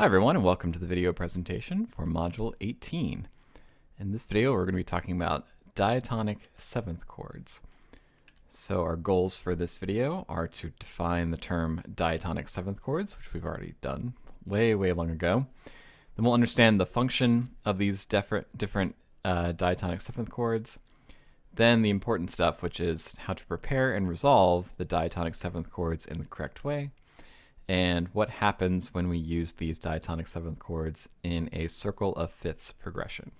Hi everyone, and welcome to the video presentation for Module 18. In this video we're going to be talking about diatonic seventh chords. So our goals for this video are to define the term diatonic seventh chords, which we've already done way long ago. Then we'll understand the function of these different diatonic seventh chords. Then the important stuff, which is how to prepare and resolve the diatonic seventh chords in the correct way, and what happens when we use these diatonic seventh chords in a circle of fifths progression.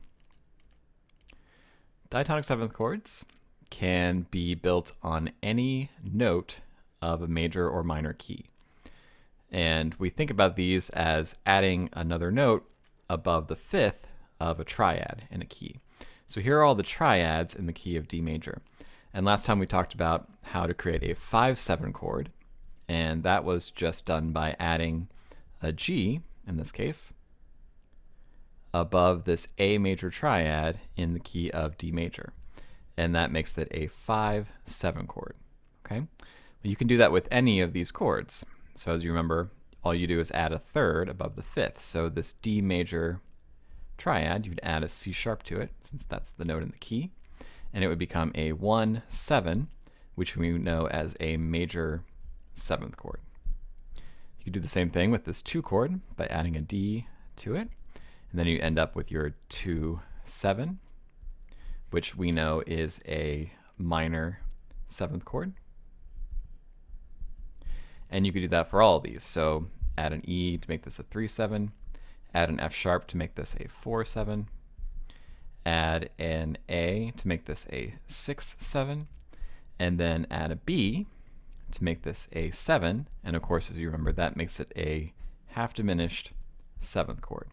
Diatonic seventh chords can be built on any note of a major or minor key. And we think about these as adding another note above the fifth of a triad in a key. So here are all the triads in the key of D major. And last time we talked about how to create a 5/7 chord, and that was just done by adding a G, in this case, above this A major triad in the key of D major. And that makes it a 5/7 chord. Okay? Well, you can do that with any of these chords. So as you remember, all you do is add a third above the fifth. So this D major triad, you'd add a C sharp to it, since that's the note in the key, and it would become a 1/7, which we know as a major seventh chord. You could do the same thing with this 2 chord by adding a D to it, and then you end up with your 2/7, which we know is a minor seventh chord. And you could do that for all of these. So add an E to make this a 3/7, add an F sharp to make this a 4/7, add an A to make this a 6/7, and then add a B to make this a 7, and of course, as you remember, that makes it a half diminished seventh chord.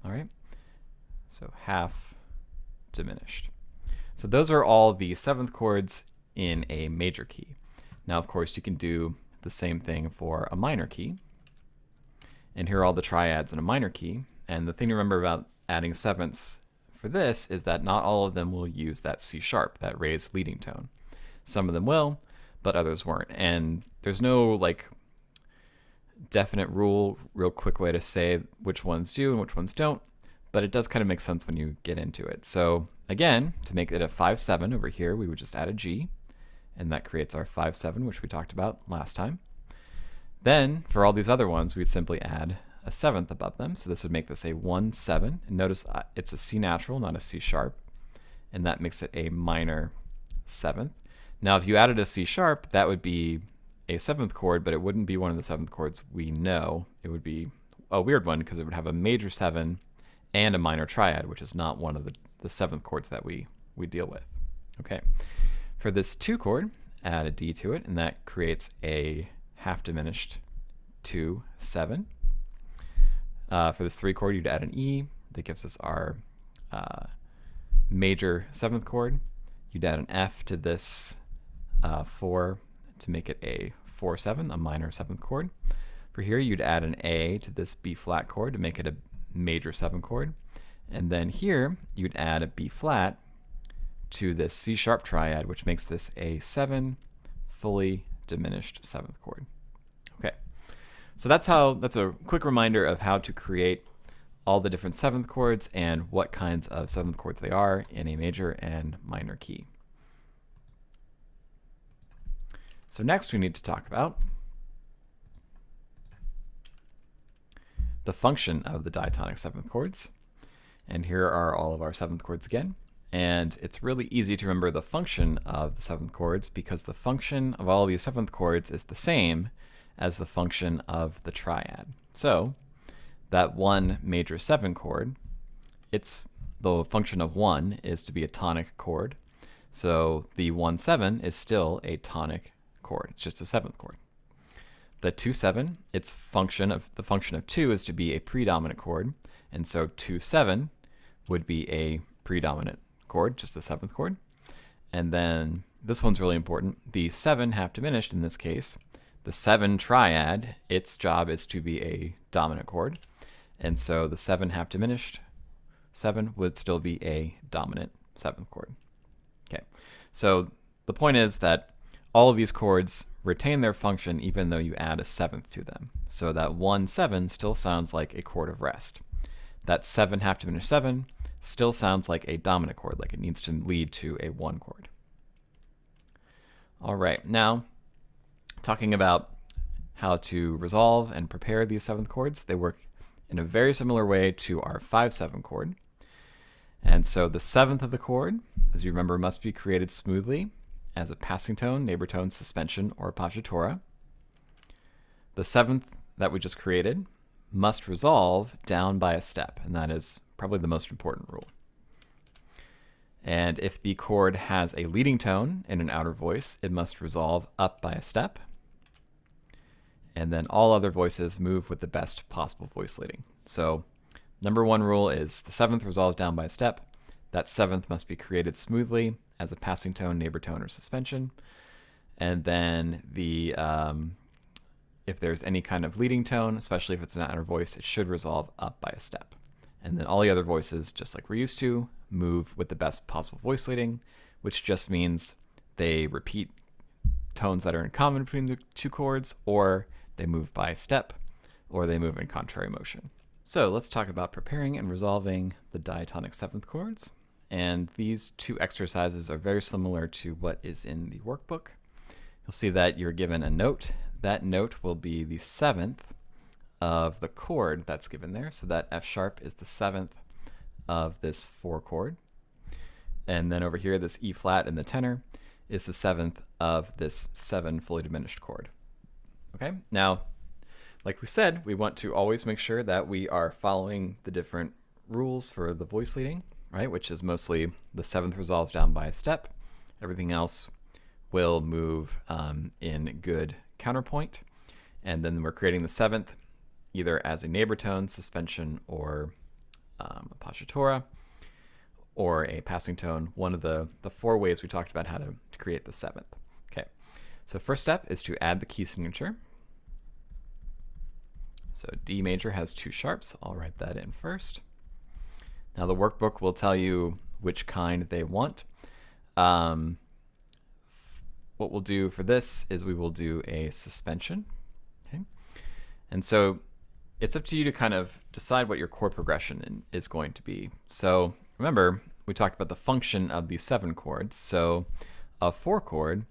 All right, so half diminished. So those are all the seventh chords in a major key. Now, of course, you can do the same thing for a minor key, and here are all the triads in a minor key. And the thing to remember about adding sevenths for this is that not all of them will use that C sharp, that raised leading tone. Some of them will, but others weren't. And there's no like definite rule, real quick way to say which ones do and which ones don't, but it does kind of make sense when you get into it. So again, to make it a 5/7 over here, we would just add a G, and that creates our 5/7, which we talked about last time. Then for all these other ones, we'd simply add a seventh above them. So this would make this a 1/7. And notice it's a C natural, not a C sharp, and that makes it a minor seventh. Now, if you added a C sharp, that would be a seventh chord, but it wouldn't be one of the seventh chords we know. It would be a weird one because it would have a major 7 and a minor triad, which is not one of the seventh chords that we deal with. Okay, for this 2 chord, add a D to it, and that creates a half diminished 2/7. For this 3 chord, you'd add an E. That gives us our major seventh chord. You'd add an F to this 4 to make it a 4/7, a minor seventh chord. For here, you'd add an A to this B flat chord to make it a major 7 chord. And then here, you'd add a B flat to this C sharp triad, which makes this a 7 fully diminished seventh chord. Okay, so that's a quick reminder of how to create all the different seventh chords and what kinds of seventh chords they are in a major and minor key. So next we need to talk about the function of the diatonic seventh chords. And here are all of our seventh chords again. And it's really easy to remember the function of the seventh chords because the function of all these seventh chords is the same as the function of the triad. So that 1 major 7 chord, the function of 1 is to be a tonic chord. So the 1/7 is still a tonic chord. It's just a seventh chord. The 2/7, the function of 2 is to be a predominant chord, and so 2/7 would be a predominant chord, just a seventh chord. And then this one's really important. The 7 half diminished in this case, the 7 triad, its job is to be a dominant chord, and so the 7 half diminished 7 would still be a dominant seventh chord. Okay, so the point is that all of these chords retain their function even though you add a seventh to them. So that 1/7 still sounds like a chord of rest. That 7 half diminished 7 still sounds like a dominant chord, like it needs to lead to a 1 chord. All right, now talking about how to resolve and prepare these seventh chords, they work in a very similar way to our 5/7 chord. And so the seventh of the chord, as you remember, must be created smoothly as a passing tone, neighbor tone, suspension, or appoggiatura. The seventh that we just created must resolve down by a step, and that is probably the most important rule. And if the chord has a leading tone in an outer voice, it must resolve up by a step. And then all other voices move with the best possible voice leading. So number one rule is the seventh resolves down by a step. That seventh must be created smoothly as a passing tone, neighbor tone, or suspension. And then the if there's any kind of leading tone, especially if it's an outer voice, it should resolve up by a step. And then all the other voices, just like we're used to, move with the best possible voice leading, which just means they repeat tones that are in common between the two chords, or they move by step, or they move in contrary motion. So let's talk about preparing and resolving the diatonic seventh chords. And these two exercises are very similar to what is in the workbook. You'll see that you're given a note. That note will be the seventh of the chord that's given there. So that F sharp is the seventh of this 4 chord. And then over here, this E flat in the tenor is the seventh of this 7 fully diminished chord. Okay, now, like we said, we want to always make sure that we are following the different rules for the voice leading, right? Which is mostly the seventh resolves down by a step. Everything else will move in good counterpoint. And then we're creating the seventh either as a neighbor tone, suspension, or appoggiatura, or a passing tone, one of the 4 ways we talked about how to create the seventh. Okay, so first step is to add the key signature. So D major has 2 sharps. I'll write that in first. Now the workbook will tell you which kind they want. What we'll do for this is we will do a suspension. Okay, and so it's up to you to kind of decide what your chord progression is going to be. So remember, we talked about the function of these 7 chords. So a 4 chord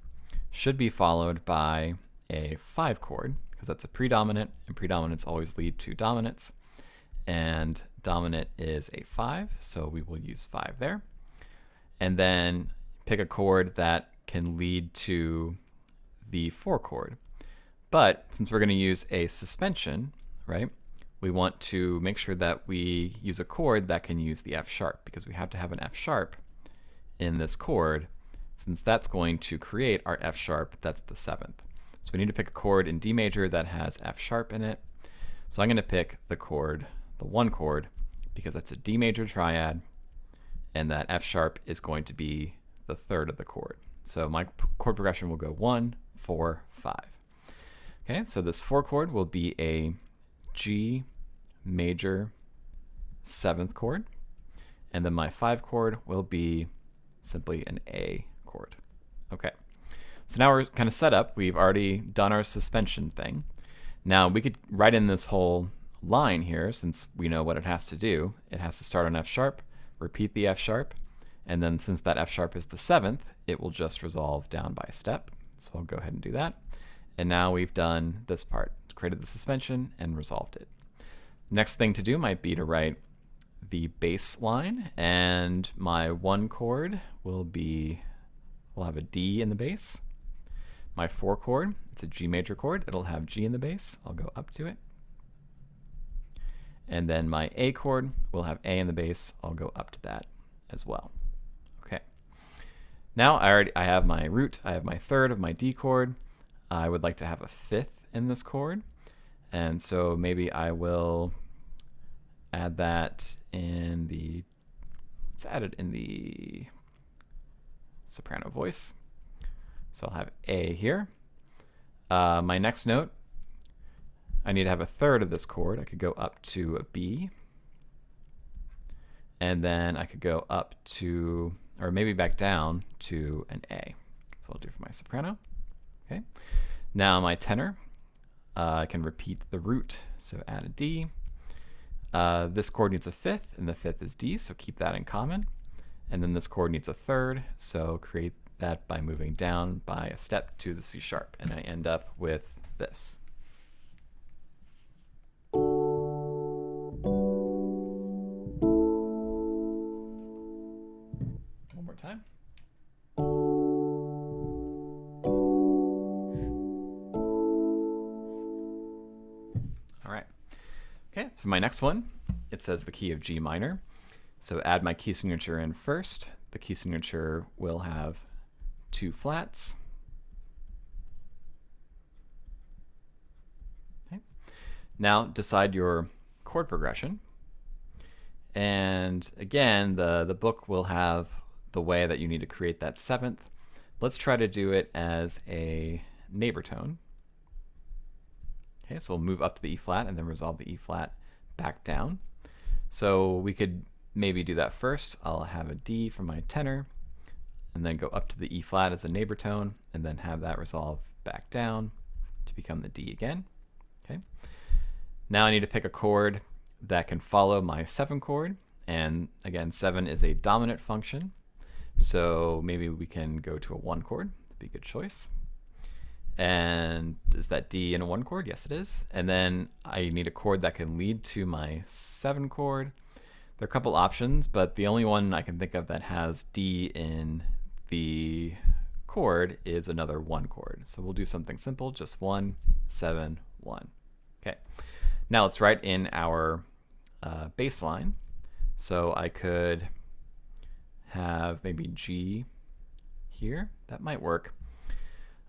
should be followed by a 5 chord, because that's a predominant, and predominants always lead to dominants. And dominant is a 5, so we will use 5 there. And then pick a chord that can lead to the 4 chord. But since we're going to use a suspension, right, we want to make sure that we use a chord that can use the F sharp, because we have to have an F sharp in this chord, since that's going to create our F sharp, that's the 7th. So we need to pick a chord in D major that has F sharp in it. So I'm going to pick the chord, the 1 chord, because that's a D major triad, and that F sharp is going to be the 3rd of the chord. So my chord progression will go 1, 4, 5. Okay, so this 4 chord will be a G major 7th chord, and then my 5 chord will be simply an A chord. Okay, so now we're kind of set up. We've already done our suspension thing. Now we could write in this whole line here, since we know what it has to do. It has to start on F sharp, repeat the F sharp, and then since that F sharp is the 7th, it will just resolve down by a step. So I'll go ahead and do that. And now we've done this part, created the suspension and resolved it. Next thing to do might be to write the bass line, and my 1 chord will have a D in the bass. My 4 chord, it's a G major chord, it'll have G in the bass. I'll go up to it. And then my A chord will have A in the bass. I'll go up to that as well. Okay. Now I have my root, I have my 3rd of my D chord. I would like to have a 5th in this chord, and so maybe I will add that in the, let's add it in the soprano voice. So I'll have A here. My next note, I need to have a 3rd of this chord. I could go up to a B, and then I could go up to, or maybe back down to an A. So I'll do for my soprano. Okay. Now my tenor, I can repeat the root, so add a D. This chord needs a fifth, and the fifth is D, so keep that in common. And then this chord needs a third, so create that by moving down by a step to the C sharp, and I end up with this. One more time. All right. Okay, for my next one, it says the key of G minor. So add my key signature in first. The key signature will have 2 flats. Okay. Now decide your chord progression. And again, the book will have the way that you need to create that 7th. Let's try to do it as a neighbor tone. Okay, so we'll move up to the E flat and then resolve the E flat back down. So we could maybe do that first. I'll have a D for my tenor, and then go up to the E flat as a neighbor tone, and then have that resolve back down to become the D again. Okay. Now I need to pick a chord that can follow my 7 chord, and again, 7 is a dominant function, so maybe we can go to a 1 chord. That'd be a good choice. And is that D in a 1 chord? Yes, it is. And then I need a chord that can lead to my 7 chord. There are a couple options, but the only one I can think of that has D in the chord is another 1 chord. So we'll do something simple, just 1, 7, 1. Okay. Now let's write in our bass line. So I could have maybe G here. That might work.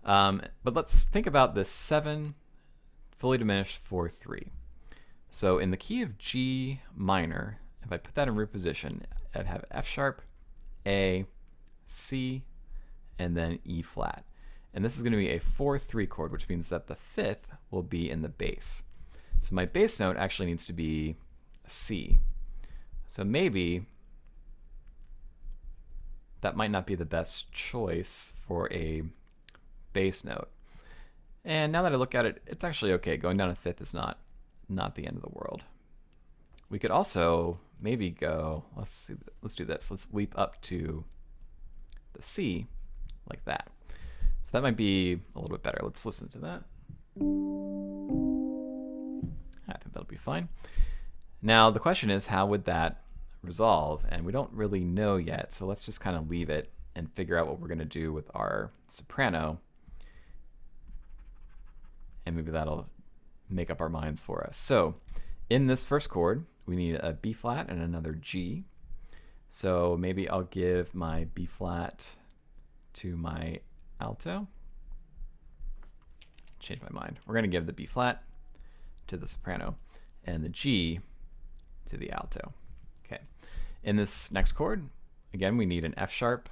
But let's think about this 7 fully diminished for 3. So in the key of G minor, if I put that in root position, I'd have F sharp, A, C, and then E flat. And this is going to be a 4-3 chord, which means that the 5th will be in the bass. So my bass note actually needs to be a C. So maybe that might not be the best choice for a bass note. And now that I look at it, it's actually okay. Going down a 5th is not the end of the world. We could also maybe go, let's do this. Let's leap up to the C like that. So that might be a little bit better. Let's listen to that. I think that'll be fine. Now the question is, how would that resolve? And we don't really know yet, so let's just kind of leave it and figure out what we're going to do with our soprano, and maybe that'll make up our minds for us. So in this first chord, we need a B flat and another G. So maybe I'll give my B flat to my alto. Change my mind. We're going to give the B flat to the soprano and the G to the alto. Okay. In this next chord, again, we need an F sharp,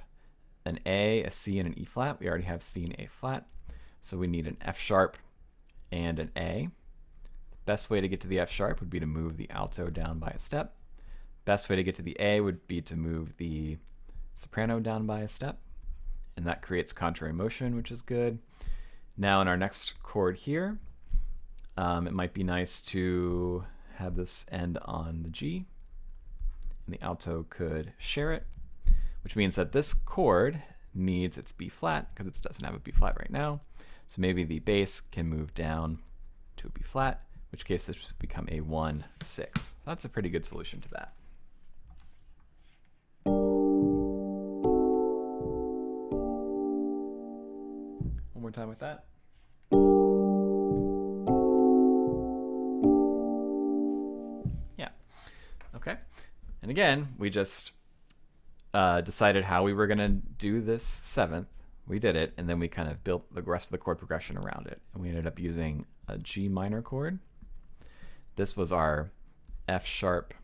an A, a C, and an E flat. We already have C and A flat, so we need an F sharp and an A. Best way to get to the F sharp would be to move the alto down by a step. Best way to get to the A would be to move the soprano down by a step, and that creates contrary motion, which is good. Now in our next chord here, it might be nice to have this end on the G, and the alto could share it, which means that this chord needs its B flat because it doesn't have a B flat right now. So maybe the bass can move down to a B flat, in which case this would become a 1-6. That's a pretty good solution to that. One more time with that. Yeah. Okay. And again, we just decided how we were going to do this 7th. We did it, and then we kind of built the rest of the chord progression around it. And we ended up using a G minor chord. This was our F sharp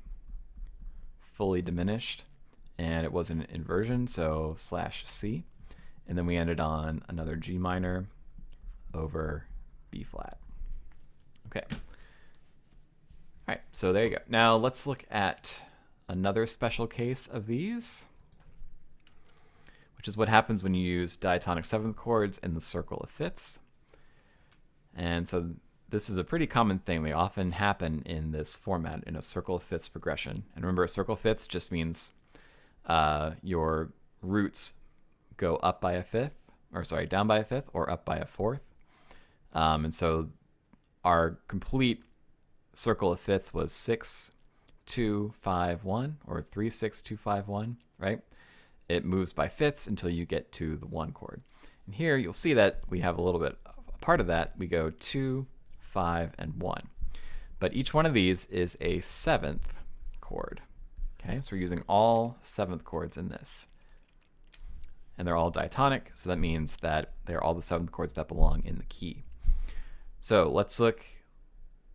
fully diminished, and it was an inversion, so /C. And then we ended on another G minor over B flat. Okay. All right, so there you go. Now let's look at another special case of these, which which is what happens when you use diatonic seventh chords in the circle of fifths. And so this is a pretty common thing. They often happen in this format, in a circle of fifths progression. And remember, a circle of fifths just means your roots go up by a fifth, or sorry, down by a fifth, or up by a fourth. And so our complete circle of fifths was 6, 2, 5, 1, or 3, 6, 2, 5, 1, right? It moves by fifths until you get to the 1 chord. And here you'll see that we have a little bit, a part of that, we go 2, 5, and 1. But each one of these is a 7th chord. Okay, so we're using all 7th chords in this. And they're all diatonic, so that means that they're all the 7th chords that belong in the key. So let's look,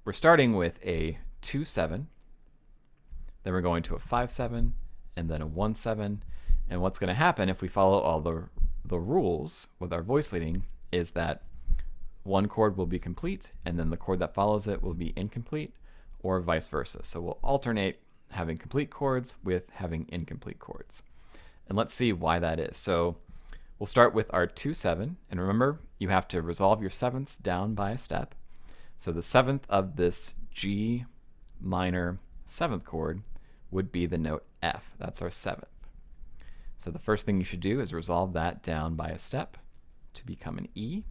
we're starting with a 2-7, then we're going to a 5-7, and then a 1-7. And what's going to happen if we follow all the rules with our voice leading is that one chord will be complete, and then the chord that follows it will be incomplete, or vice versa. So we'll alternate having complete chords with having incomplete chords. And let's see why that is. So we'll start with our 2-7, and remember, you have to resolve your sevenths down by a step. So the 7th of this G minor 7th chord would be the note F. That's our 7th. So the first thing you should do is resolve that down by a step to become an E.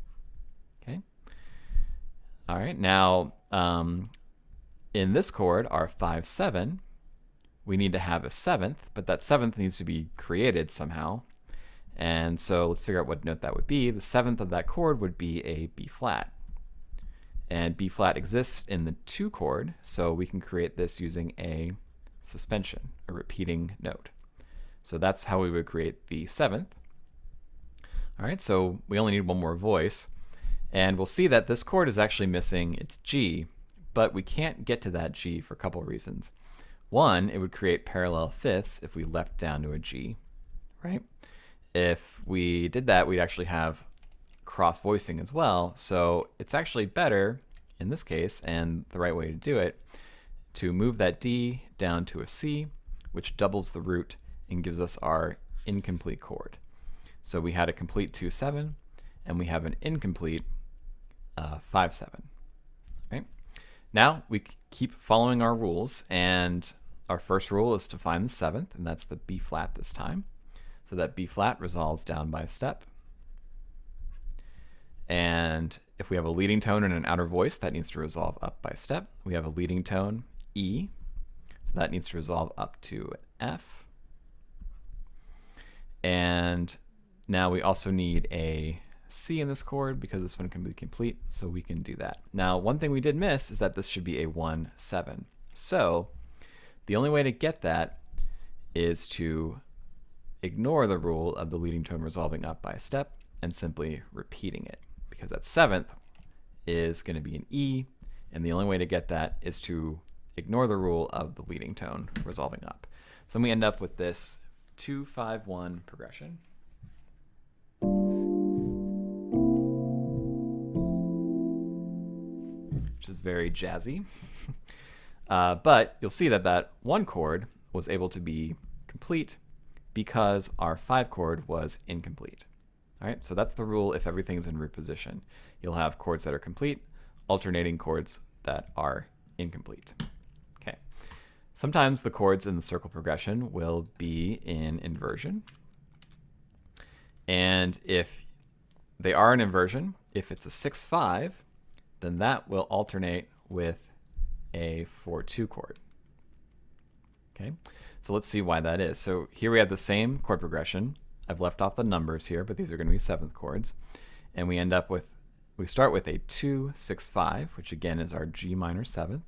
Okay. All right, now in this chord, our 5-7, we need to have a 7th, but that 7th needs to be created somehow. And so let's figure out what note that would be. The 7th of that chord would be a B flat. And B flat exists in the 2 chord, so we can create this using a suspension, a repeating note. So that's how we would create the 7th. All right, so we only need one more voice. And we'll see that this chord is actually missing its G, but we can't get to that G for a couple reasons. One, it would create parallel fifths if we leapt down to a G, right? If we did that, we'd actually have cross voicing as well. So it's actually better in this case, and the right way to do it, to move that D down to a C, which doubles the root and gives us our incomplete chord. So we had a complete 2-7, and we have an incomplete 5-7. Right? Now we keep following our rules, and our first rule is to find the 7th, and that's the B flat this time. So that B flat resolves down by a step. And if we have a leading tone and an outer voice, that needs to resolve up by a step. We have a leading tone, E, so that needs to resolve up to an F. And now we also need a C in this chord because this one can be complete, so we can do that. Now, one thing we did miss is that this should be a 1-7. So the only way to get that is to ignore the rule of the leading tone resolving up by a step and simply repeating it, because that 7th is going to be an E, and the only way to get that is to ignore the rule of the leading tone resolving up. So then we end up with this 2-5-1 progression. Which is very jazzy. But you'll see that that 1 chord was able to be complete because our 5 chord was incomplete. All right, so that's the rule if everything's in root position. You'll have chords that are complete, alternating chords that are incomplete. Okay. Sometimes the chords in the circle progression will be in inversion. And if they are in inversion, if it's a 6-5, then that will alternate with a 4-2 chord. Okay, so let's see why that is. So here we have the same chord progression. I've left off the numbers here, but these are going to be 7th chords. And we end up with, we start with a 2-6-5, which again is our G minor 7th.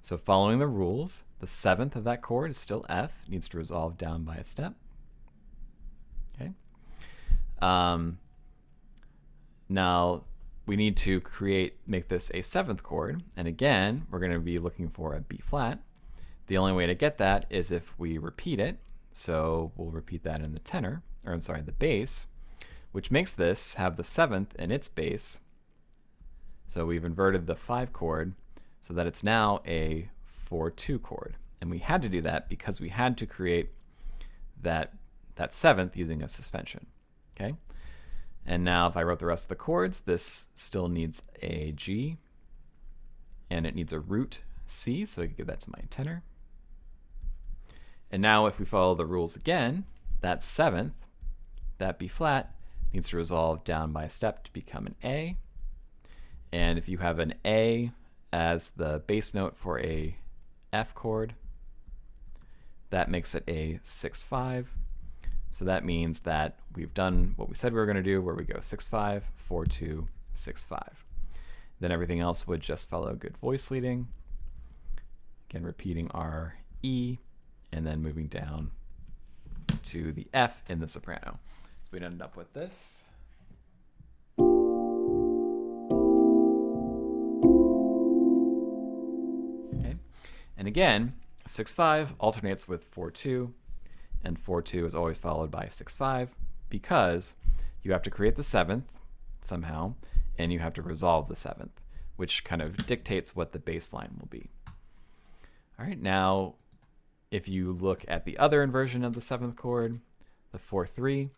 So following the rules, the 7th of that chord is still F, needs to resolve down by a step. Okay. Now we need to make this a 7th chord, and again we're going to be looking for a B flat. The only way to get that is if we repeat it. So we'll repeat that in the tenor, or I'm sorry, the bass, which makes this have the 7th in its bass. So we've inverted the 5 chord so that it's now a 4-2 chord. And we had to do that because we had to create that that seventh using a suspension. Okay. And now if I wrote the rest of the chords, this still needs a G, and it needs a root C, so I can give that to my tenor. And now if we follow the rules again, that seventh, that B flat, needs to resolve down by a step to become an A. And if you have an A as the bass note for a F chord, that makes it a 6-5. So that means that we've done what we said we were going to do, where we go 6-5, 4-2, 6-5. Then everything else would just follow good voice leading. Again, repeating our E, and then moving down to the F in the soprano. So we'd end up with this. Okay. And again, 6-5 alternates with 4-2, and 4-2 is always followed by 6-5 because you have to create the seventh somehow, and you have to resolve the seventh, which kind of dictates what the bass line will be. All right, now if you look at the other inversion of the seventh chord, the 4-3,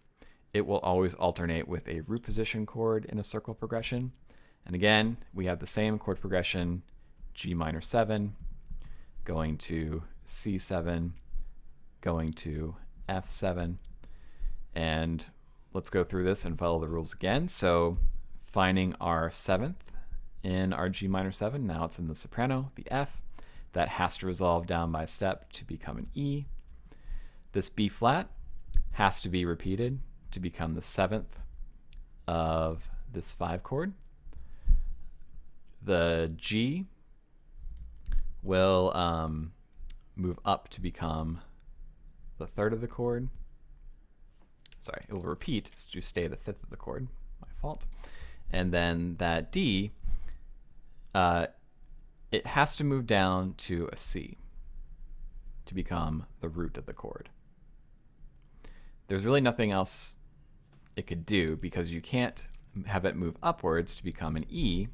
it will always alternate with a root position chord in a circle progression. And again, we have the same chord progression, G minor 7, going to C7, going to F7. And let's go through this and follow the rules again. So finding our seventh in our G minor 7, now it's in the soprano, the F, that has to resolve down by a step to become an E. This B flat has to be repeated to become the seventh of this 5 chord. The G will move up to become the third of the chord. Sorry, it will repeat to stay the fifth of the chord. My fault. And then that D, it has to move down to a C to become the root of the chord. There's really nothing else it could do because you can't have it move upwards to become an E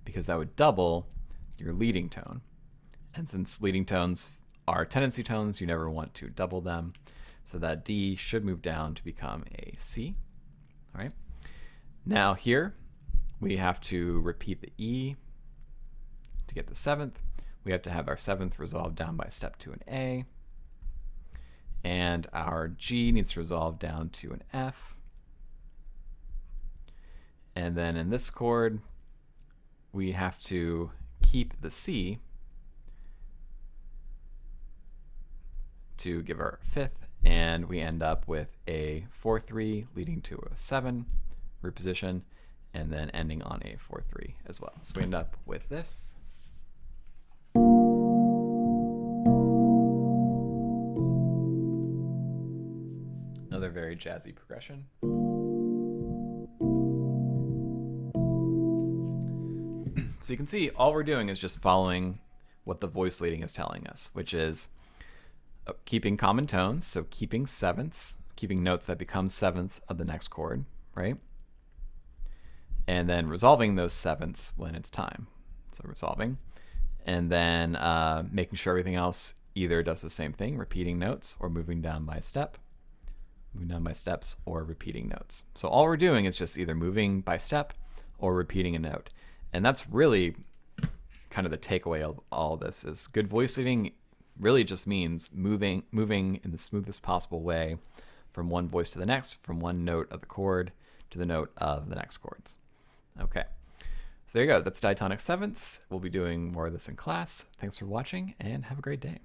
because that would double your leading tone. And since leading tones are tendency tones, you never want to double them. So that D should move down to become a C. All right. Now here we have to repeat the E to get the seventh. We have to have our seventh resolved down by a step to an A. And our G needs to resolve down to an F. And then in this chord, we have to keep the C to give our fifth, and we end up with a 4-3 leading to a 7 root position, and then ending on a 4-3 as well. So we end up with this. Another very jazzy progression. So you can see all we're doing is just following what the voice leading is telling us, which is keeping common tones, so keeping sevenths, keeping notes that become sevenths of the next chord, right? And then resolving those sevenths when it's time. So resolving. And then making sure everything else either does the same thing, repeating notes, or moving down by a step. Moving down by steps or repeating notes. So all we're doing is just either moving by step or repeating a note. And that's really kind of the takeaway of all this is good voice leading really just means moving in the smoothest possible way from one voice to the next, from one note of the chord to the note of the next chords. Okay, so there you go. That's diatonic sevenths. We'll be doing more of this in class. Thanks for watching and have a great day.